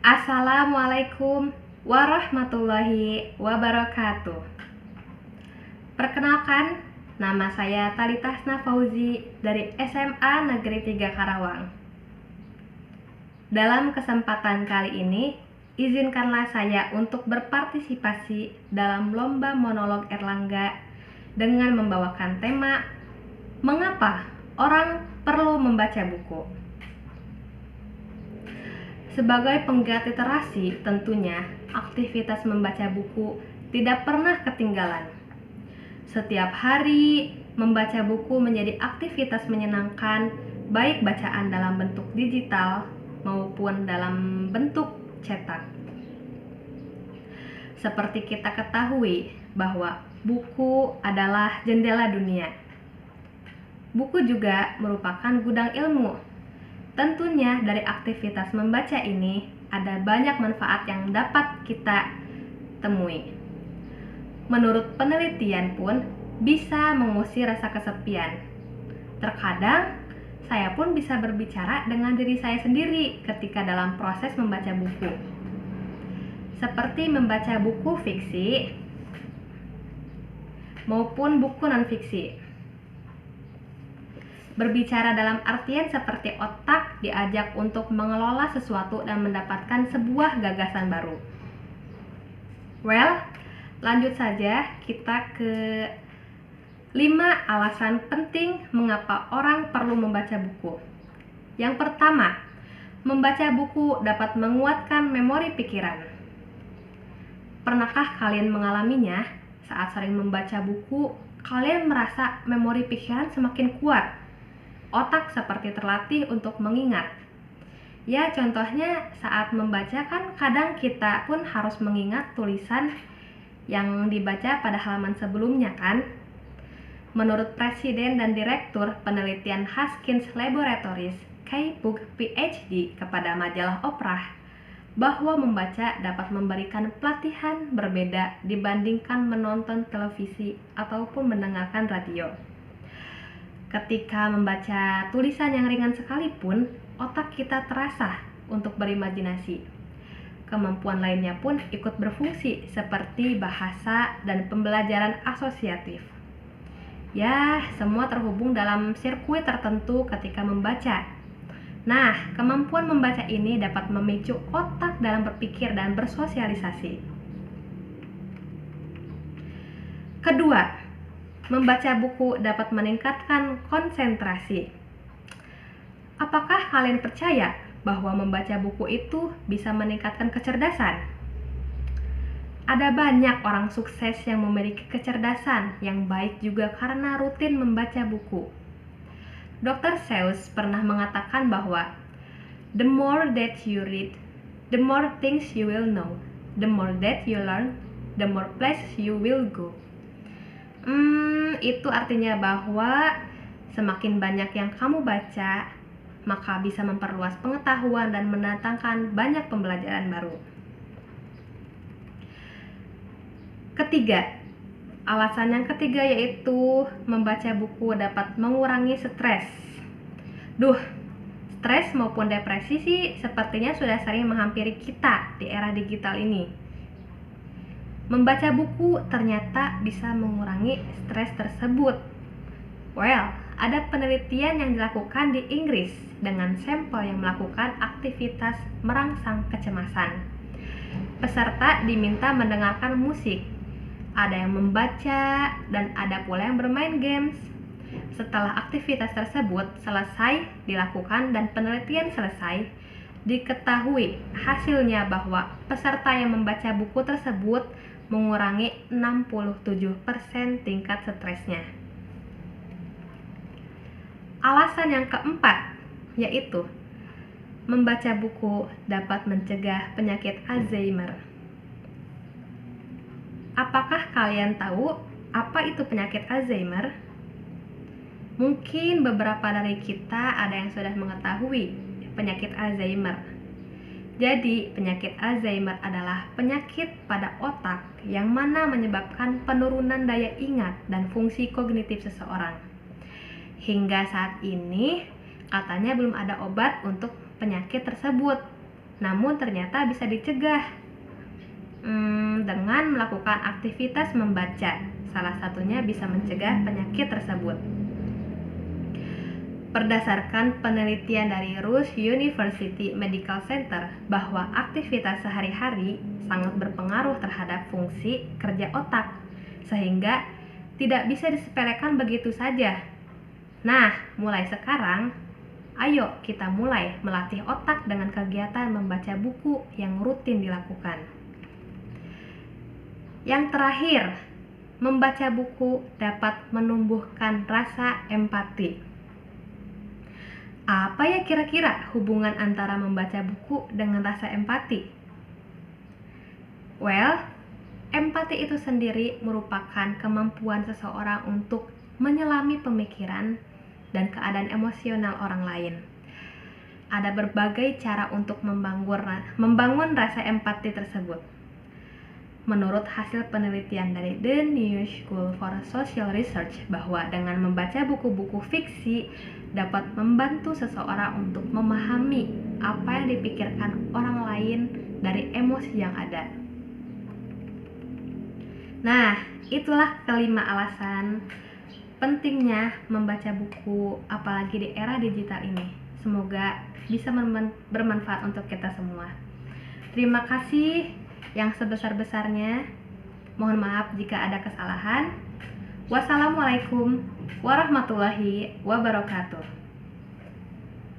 Assalamualaikum warahmatullahi wabarakatuh. Perkenalkan, nama saya Talitasna Fauzi dari SMA Negeri 3 Karawang. Dalam kesempatan kali ini, izinkanlah saya untuk berpartisipasi dalam lomba monolog Erlangga dengan membawakan tema Mengapa Orang Perlu Membaca Buku. Sebagai penggiat literasi, tentunya aktivitas membaca buku tidak pernah ketinggalan. Setiap hari, membaca buku menjadi aktivitas menyenangkan, baik bacaan dalam bentuk digital maupun dalam bentuk cetak. Seperti kita ketahui bahwa buku adalah jendela dunia. Buku juga merupakan gudang ilmu. Tentunya dari aktivitas membaca ini ada banyak manfaat yang dapat kita temui. Menurut penelitian pun bisa mengusir rasa kesepian. Terkadang saya pun bisa berbicara dengan diri saya sendiri ketika dalam proses membaca buku. Seperti membaca buku fiksi maupun buku non-fiksi. Berbicara dalam artian seperti otak diajak untuk mengelola sesuatu dan mendapatkan sebuah gagasan baru. Lanjut saja kita ke 5 alasan penting mengapa orang perlu membaca buku. Yang pertama, membaca buku dapat menguatkan memori pikiran. Pernahkah kalian mengalaminya? Saat sering membaca buku, kalian merasa memori pikiran semakin kuat. Otak seperti terlatih untuk mengingat. Ya, contohnya saat membaca kan kadang kita pun harus mengingat tulisan yang dibaca pada halaman sebelumnya kan. Menurut Presiden dan Direktur Penelitian Haskins Laboratories, Kai Pug PhD kepada majalah Oprah, bahwa membaca dapat memberikan pelatihan berbeda dibandingkan menonton televisi ataupun mendengarkan radio. Ketika membaca tulisan yang ringan sekalipun, otak kita terasa untuk berimajinasi. Kemampuan lainnya pun ikut berfungsi seperti bahasa dan pembelajaran asosiatif. Ya, semua terhubung dalam sirkuit tertentu ketika membaca. Nah, kemampuan membaca ini dapat memicu otak dalam berpikir dan bersosialisasi. Kedua, membaca buku dapat meningkatkan konsentrasi. Apakah kalian percaya bahwa membaca buku itu bisa meningkatkan kecerdasan? Ada banyak orang sukses yang memiliki kecerdasan yang baik juga karena rutin membaca buku. Dr. Seuss pernah mengatakan bahwa the more that you read, the more things you will know. The more that you learn, the more places you will go. Itu artinya bahwa semakin banyak yang kamu baca, maka bisa memperluas pengetahuan dan mendatangkan banyak pembelajaran baru. Alasan yang ketiga yaitu membaca buku dapat mengurangi stres. Stres maupun depresi sih sepertinya sudah sering menghampiri kita di era digital ini. Membaca buku ternyata bisa mengurangi stres tersebut. Ada penelitian yang dilakukan di Inggris dengan sampel yang melakukan aktivitas merangsang kecemasan. Peserta diminta mendengarkan musik, ada yang membaca, dan ada pula yang bermain games. Setelah aktivitas tersebut selesai dilakukan dan penelitian selesai, diketahui hasilnya bahwa peserta yang membaca buku tersebut mengurangi 67% tingkat stresnya. Alasan yang keempat yaitu membaca buku dapat mencegah penyakit Alzheimer. Apakah kalian tahu apa itu penyakit Alzheimer? Mungkin beberapa dari kita ada yang sudah mengetahui penyakit Alzheimer. Jadi, penyakit Alzheimer adalah penyakit pada otak yang mana menyebabkan penurunan daya ingat dan fungsi kognitif seseorang. Hingga saat ini, katanya belum ada obat untuk penyakit tersebut. namun ternyata bisa dicegah dengan melakukan aktivitas membaca. Salah satunya bisa mencegah penyakit tersebut. Berdasarkan penelitian dari Rush University Medical Center bahwa aktivitas sehari-hari sangat berpengaruh terhadap fungsi kerja otak, sehingga tidak bisa disepelekan begitu saja. Nah, mulai sekarang, ayo kita mulai melatih otak dengan kegiatan membaca buku yang rutin dilakukan. Yang terakhir, membaca buku dapat menumbuhkan rasa empati. Apa ya kira-kira hubungan antara membaca buku dengan rasa empati? Well, empati itu sendiri merupakan kemampuan seseorang untuk menyelami pemikiran dan keadaan emosional orang lain. Ada berbagai cara untuk membangun rasa empati tersebut. Menurut hasil penelitian dari The New School for Social Research bahwa dengan membaca buku-buku fiksi dapat membantu seseorang untuk memahami apa yang dipikirkan orang lain dari emosi yang ada. Nah, itulah kelima alasan pentingnya membaca buku, apalagi di era digital ini. Semoga bisa bermanfaat untuk kita semua. Terima kasih yang sebesar-besarnya. Mohon maaf jika ada kesalahan. Wassalamualaikum warahmatullahi wabarakatuh.